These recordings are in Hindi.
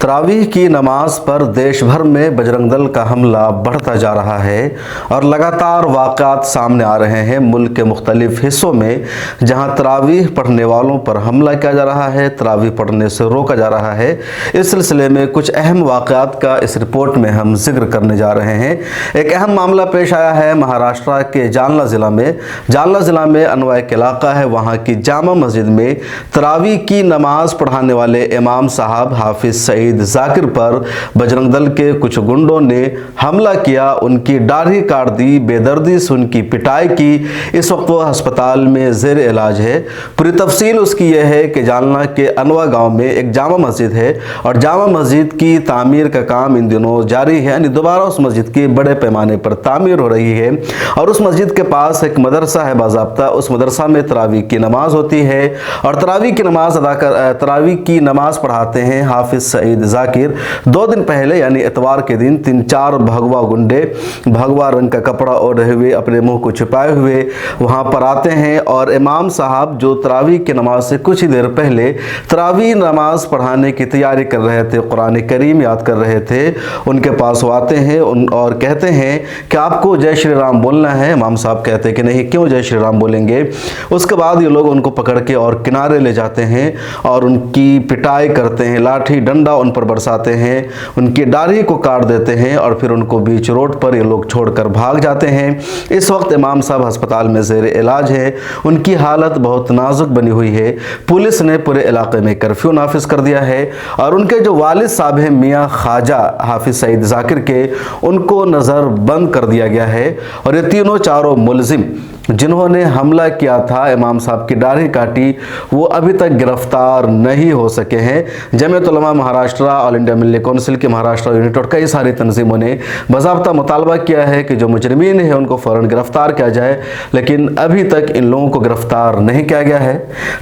तरावीह की नमाज पर देश भर में बजरंग दल का हमला बढ़ता जा रहा है और लगातार वाक़ात सामने आ रहे हैं। मुल्क के मुख्तलिफ हिस्सों में जहां तरावीह पढ़ने वालों पर हमला किया जा रहा है, तरावीह पढ़ने से रोका जा रहा है। इस सिलसिले में कुछ अहम वाक़ात का इस रिपोर्ट में हम जिक्र करने जा रहे हैं। एक अहम मामला पेश आया है महाराष्ट्र के जालना ज़िला में अनवा एक इलाका है, वहाँ की जामा मस्जिद में तरावीह की नमाज पढ़ाने वाले इमाम साहब हाफिज़ सईद जाकिर पर बजरंग दल के कुछ गुंडों ने हमला किया, उनकी दाढ़ी काट दी, बेदर्दी से उनकी पिटाई की। इस वक्त वो अस्पताल में ज़ेर इलाज है। पूरी तफसील उसकी यह है कि जालना के अनवा गांव में एक जामा मस्जिद है और जामा मस्जिद की तामीर का काम इन दिनों जारी है, यानी दोबारा उस मस्जिद की बड़े पैमाने पर तामीर हो रही है और उस मस्जिद के पास एक मदरसा है बाज़ाब्ता। उस मदरसा में तरावीह की नमाज होती है और तरावीह की नमाज पढ़ाते हैं हाफिज़ सईद जाकिर। 2 दिन पहले यानी इतवार के दिन 3-4 भगवा गुंडे भगवा रंग का कपड़ा ओढ़े हुए, अपने मुंह को छुपाए हुए वहां पर आते हैं और इमाम साहब जो तरावीह की नमाज से कुछ ही देर पहले तरावीह नमाज पढ़ाने की तैयारी कर रहे थे, कुरान करीम याद कर रहे थे, उनके पास वो आते हैं और कहते हैं कि आपको जय श्री राम बोलना है। इमाम साहब कहते हैं कि नहीं, क्यों जय श्री राम बोलेंगे। उसके बाद ये लोग उनको पकड़ के और किनारे ले जाते हैं और उनकी पिटाई करते हैं, लाठी डंडा उन पर बरसाते हैं, उनकी दाढ़ी को काट देते हैं और फिर उनको बीच रोड पर ये लोग छोड़कर भाग जाते हैं। इस वक्त इमाम साहब अस्पताल में ज़ेर इलाज है, उनकी हालत बहुत नाजुक बनी हुई है। पुलिस ने पूरे इलाके में कर्फ्यू नाफिज कर दिया है और उनके जो वालिद साहब हैं मियाँ ख्वाजा हाफिज़ सईद जाकिर के, उनको नज़र बंद कर दिया गया है और ये तीनों चारों मुलजिम जिन्होंने हमला किया था, इमाम साहब की दाढ़ी काटी, वो अभी तक गिरफ्तार नहीं हो सके हैं। जमीयत उलमा महाराष्ट्र, ऑल इंडिया मिल्ली काउंसिल की महाराष्ट्र यूनिट और कई सारी तंजीमों ने बाज़ाब्ता मुतालबा किया है कि जो मुजरिमीन है उनको फ़ौरन गिरफ्तार किया जाए, लेकिन अभी तक इन लोगों को गिरफ्तार नहीं किया गया है।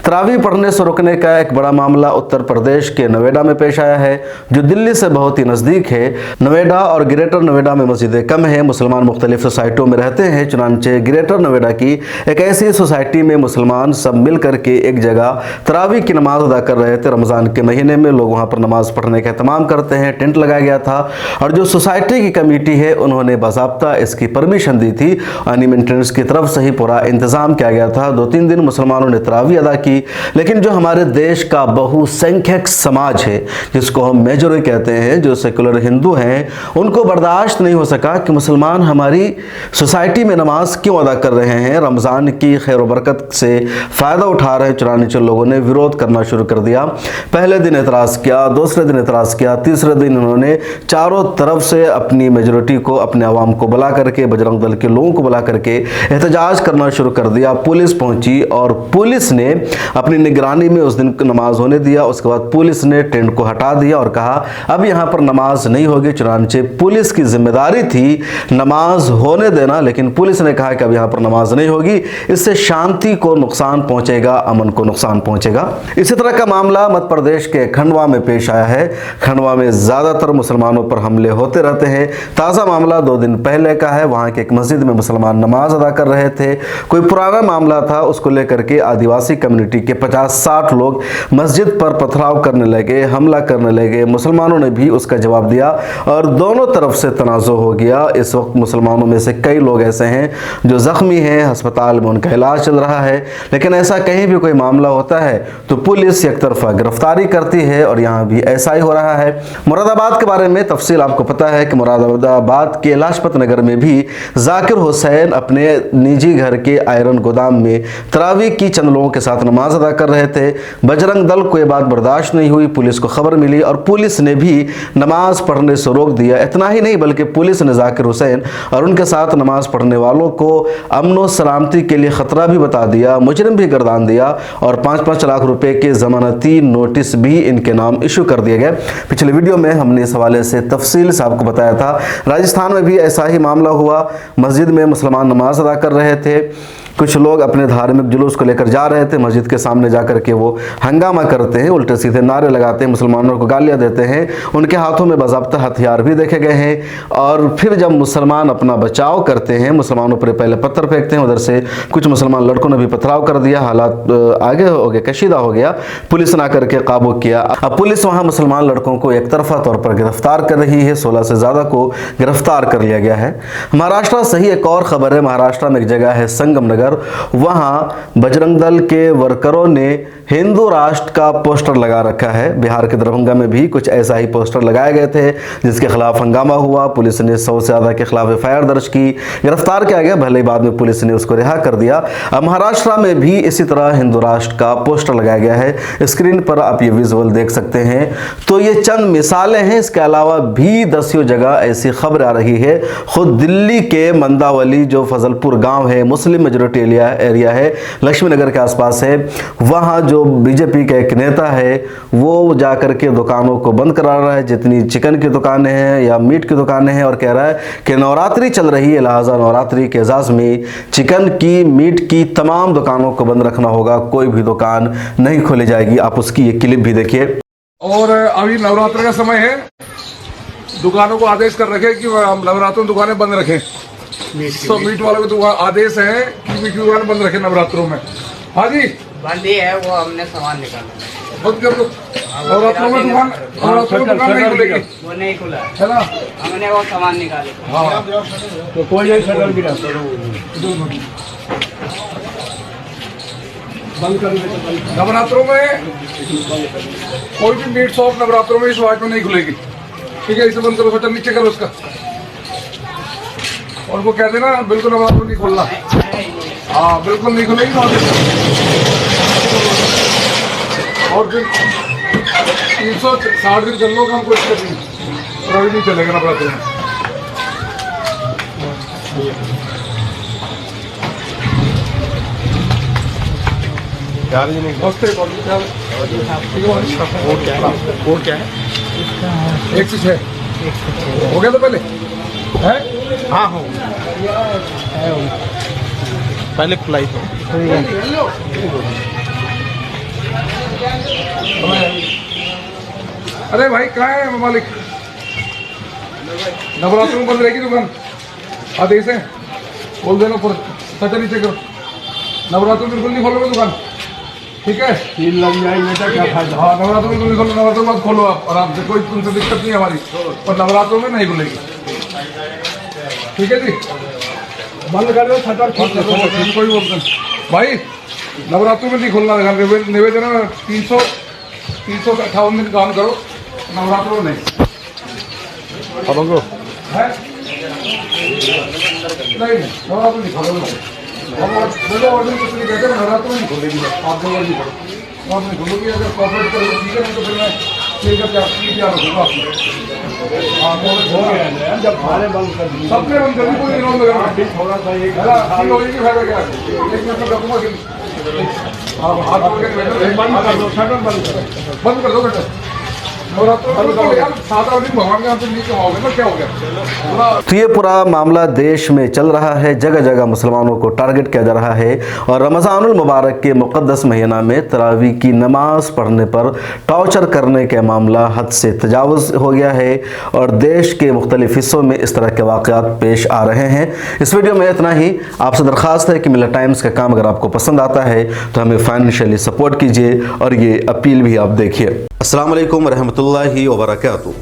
तरावीह पढ़ने से रोकने का एक बड़ा मामला उत्तर प्रदेश के नोएडा में पेश आया है, जो दिल्ली से बहुत ही नज़दीक है। नोएडा और ग्रेटर नोएडा में मस्जिदें कम हैं, मुसलमान मुख्तलिफ सोसाइटियों में रहते हैं। चुनांचे ग्रेटर नोएडा की एक ऐसी सोसाइटी में मुसलमान सब मिल करके एक जगह तरावीह की नमाज अदा कर रहे थे। रमज़ान के महीने में लोग वहां पर नमाज पढ़ने का एहतमाम करते हैं, टेंट लगाया गया था और जो सोसाइटी की कमेटी है उन्होंने बाज़ाब्ता इसकी परमिशन दी थी, यानी मेंटेनेंस की तरफ से ही पूरा इंतज़ाम किया गया था। 2-3 दिन मुसलमानों ने तरावीह अदा की, लेकिन जो हमारे देश का बहुसंख्यक समाज है, जिसको हम मेजॉरिटी कहते हैं, जो सेकुलर हिंदू हैं, उनको बर्दाश्त नहीं हो सका कि मुसलमान हमारी सोसाइटी में नमाज क्यों अदा कर रहे हैं, रमज़ान की खैर व बरकत से फ़ायदा उठा रहे हैं। चुनांचे लोगों ने विरोध करना शुरू कर दिया। पहले दिन एतराज़ किया, दूसरे दिन एतराज़ किया, तीसरे दिन उन्होंने चारों तरफ से अपनी मेजॉरिटी को, अपने अवाम को बुला करके, बजरंग दल के लोगों को बुला करके एहतजाज करना शुरू कर दिया। पुलिस पहुंची और पुलिस ने अपनी निगरानी में उस दिन नमाज होने दिया। उसके बाद पुलिस ने टेंट को हटा दिया और कहा अब यहाँ पर नमाज नहीं होगी। चुनांचे पुलिस की जिम्मेदारी थी नमाज होने देना, लेकिन पुलिस ने कहा कि अब यहाँ पर नमाज नहीं होगी, इससे शांति को नुकसान पहुंचेगा, अमन को नुकसान पहुंचेगा। इसी तरह का मामला मध्य प्रदेश के खंडवा में पेश आया है। खंडवा में ज़्यादातर मुसलमानों पर हमले होते रहते हैं। ताज़ा मामला 2 दिन पहले का है। वहाँ के एक मस्जिद में मुसलमान नमाज अदा कर रहे थे। कोई पुराना मामला था, उसको लेकर के आदिवासी कम्युनिटी के 50-60 लोग मस्जिद पर पथराव करने लगे, हमला करने लगे। मुसलमानों ने भी उसका जवाब दिया और दोनों तरफ से तनाज़ुर हो गया। इस वक्त मुसलमानों में से कई लोग ऐसे हैं जो ज़ख्मी हैं, अस्पताल में उनका इलाज चल रहा है। लेकिन ऐसा कहीं भी कोई मामला होता है तो पुलिस एक तरफा गिरफ्तारी करती है और यहाँ भी ऐसा ही हो रहा है। मुरादाबाद के बारे में तफसील आपको पता है कि मुरादाबाद के लाजपत नगर में भी जाकिर हुसैन अपने निजी घर के आयरन गोदाम में तरावीह की चंद लोगों के साथ नमाज अदा कर रहे थे। बजरंग दल को यह बात बर्दाश्त नहीं हुई, पुलिस को खबर मिली और पुलिस ने भी नमाज पढ़ने से रोक दिया। इतना ही नहीं बल्कि पुलिस ने जाकिर हुसैन और उनके साथ नमाज पढ़ने वालों को अमन सलामती के लिए ख़तरा भी बता दिया, मुजरिम भी गर्दान दिया और 5-5 लाख रुपए के ज़मानती नोटिस भी इनके नाम इशू कर दिए गए। पिछले वीडियो में हमने इस हवाले से तफसील से आपको बताया था। राजस्थान में भी ऐसा ही मामला हुआ। मस्जिद में मुसलमान नमाज अदा कर रहे थे, कुछ लोग अपने धार्मिक जुलूस को लेकर जा रहे थे, मस्जिद के सामने जाकर के वो हंगामा करते हैं, उल्टे सीधे नारे लगाते हैं, मुसलमानों को गालियां देते हैं। उनके हाथों में बाज़ाब्ता हथियार भी देखे गए हैं। और फिर जब मुसलमान अपना बचाव करते हैं, मुसलमानों पर पहले पत्थर फेंकते हैं, उधर से कुछ मुसलमान लड़कों ने भी पथराव कर दिया, हालात आगे हो गए, कशीदा हो गया, पुलिस ने आकर के काबू किया। अब पुलिस वहां मुसलमान लड़कों को एक तरफा तौर पर गिरफ्तार कर रही है, 16 से ज़्यादा को गिरफ्तार कर लिया गया है। महाराष्ट्र सही एक और खबर है। महाराष्ट्र में एक जगह है संगम नगर, वहां बजरंग दल के वर्करों ने हिंदू राष्ट्र का पोस्टर लगा रखा है। बिहार के दरभंगा में भी कुछ ऐसा ही पोस्टर लगाए गए थे, जिसके खिलाफ हंगामा हुआ। पुलिस ने 100 से ज़्यादा के खिलाफ एफआईआर दर्ज की, गिरफ्तार किया गया, भले ही बाद में पुलिस ने उसको रिहा कर दिया। अब महाराष्ट्र में भी इसी तरह हिंदू राष्ट्र का पोस्टर लगाया गया है। स्क्रीन पर आप ये विजुअल देख सकते हैं। तो ये चंद मिसालें हैं, इसके अलावा भी दसियों जगह ऐसी खबर आ रही है। खुद दिल्ली के मंदावली जो फजलपुर गांव है, मुस्लिम मेजोरिटी एरिया है, लक्ष्मी नगर के आसपास है, वहां जो बीजेपी का एक नेता है वो जाकर के दुकानों को बंद करा रहा है, जितनी चिकन की दुकानें हैं या मीट की दुकानें हैं, और कह रहा है कि नवरात्रि चल रही है, लिहाजा नवरात्रि के एजाज में चिकन की, मीट की तमाम दुकानों को बंद रखना होगा, कोई भी दुकान नहीं खोली जाएगी। आप उसकी ये क्लिप भी देखिए। और अभी नवरात्र का समय है, दुकानों को आदेश कर रखे कि नवरात्रों में दुकानें बंद रखें। तो मीट वालों को दुकान आदेश है कि मीट की दुकान बंद रखें नवरात्रों में। हाँ जी, बंद ही है, वो हमने सामान निकाला, बंद कर दो। नवरात्रों में दुकान, नवरात्रों में दुकान नहीं खुलेगी, वो नहीं खुला है ना? हमने वो सामान निकाले। हाँ, तो कोई नहीं शटर गिरा बंद कर दो। नवरात्रों में कोई भी मीट शॉप नवरात्रों में इस वाइट में नहीं खुलेगी, ठीक है? इसे बंद करो, शटर नीचे करो उसका, और वो कहते ना बिल्कुल नवरात्रों नहीं खोलना। हाँ, बिल्कुल नहीं खुलेगी। और फिर 360 दिन चल लो, हम कोई दिक्कत नहीं, और अभी नहीं चलेगा नवरात्रों में। वो क्या है? 1 से 6 हो गया तो पहले है। हाँ हो पहले खुलाई तो अरे भाई कहाँ है मालिक? नवरात्रों में बंद रहेगी दुकान, आदेश है, बोल देना पर शटर नीचे करो। नवरात्रों में बिल्कुल नहीं खोलोगे दुकान, ठीक है? सील लग जाएगी बेटा, क्या फायदा? हाँ, नवरात्रों में बिल्कुल नहीं खोलो, नवरात्रों में खोलो आप आराम से, कोई तुमसे दिक्कत नहीं है हमारी, पर नवरात्रों में नहीं खुलेगी, ठीक है जी? बंद कर दो शटर, कोई बोलते भाई नवरात्रों में नहीं खोलना, निवेदन है 358 दिन काम करो, नवरात्रों में नहीं है। नहीं नवरात्रों नहीं खोलोगे, ऑर्डर कुछ नहीं कहते, नवरात्रों में नहीं खोलेगी, आप दो नहीं खोलो, आप नहीं खोलोगी। अगर कॉपरेट करोगे ठीक है, नहीं तो फिर मैं क्या रखूँगा आपको। हाँ, जब खाने बंद कर दी सबने बंद कर दी, कोई विरोध नहीं करना। थोड़ा सा एक फायदा क्या है? 1 मिनट में रखूँगा कि आप हाथ जोड़ के बैठो, बंद कर दो, शटर बंद करो। बंद कर दो बेटा। भगवान के हाथ नीचे आओगे ना, क्या हो गया? तो ये पूरा मामला देश में चल रहा है, जगह जगह मुसलमानों को टारगेट किया जा रहा है, और रमज़ानुल मुबारक के मुक़द्दस महीना में तरावी की नमाज पढ़ने पर टॉर्चर करने का मामला हद से तजावुज़ हो गया है, और देश के मुख्तलिफ़ हिस्सों में इस तरह के वाक़यात पेश आ रहे हैं। इस वीडियो में इतना ही। आपसे दरख्वास्त है कि मिल्लत टाइम्स का काम अगर आपको पसंद आता है तो हमें फाइनेंशियली सपोर्ट कीजिए, और ये अपील भी आप देखिए। अस्सलाम वालेकुम रहमतुल्लाहि व बरकातुहू।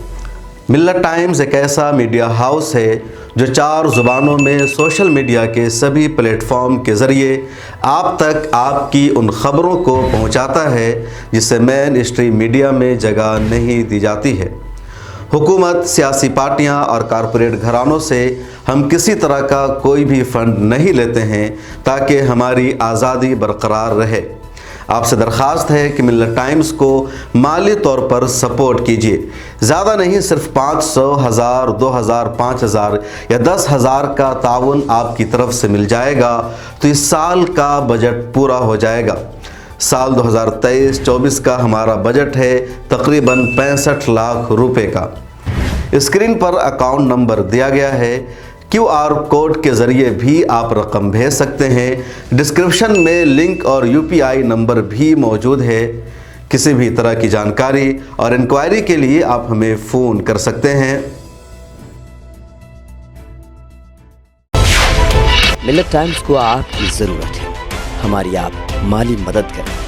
मिल्लत टाइम्स एक ऐसा मीडिया हाउस है जो 4 ज़ुबानों में सोशल मीडिया के सभी प्लेटफॉर्म के ज़रिए आप तक आपकी उन ख़बरों को पहुंचाता है जिसे मेन स्ट्रीम मीडिया में जगह नहीं दी जाती है। हुकूमत, सियासी पार्टियां और कारपोरेट घरानों से हम किसी तरह का कोई भी फ़ंड नहीं लेते हैं ताकि हमारी आज़ादी बरकरार रहे। आपसे दरख्वास्त है कि मिल्लत टाइम्स को माली तौर पर सपोर्ट कीजिए। ज़्यादा नहीं, सिर्फ 500, 1000, 2000, 5000 या 10,000 का ताउन आपकी तरफ से मिल जाएगा तो इस साल का बजट पूरा हो जाएगा। साल 2023-24 का हमारा बजट है तकरीबन 65 लाख रुपए का। स्क्रीन पर अकाउंट नंबर दिया गया है, QR कोड के ज़रिए भी आप रकम भेज सकते हैं। डिस्क्रिप्शन में लिंक और UPI नंबर भी मौजूद है। किसी भी तरह की जानकारी और इंक्वायरी के लिए आप हमें फ़ोन कर सकते हैं। मिल्लत टाइम्स को आपकी ज़रूरत है, हमारी आप माली मदद करें।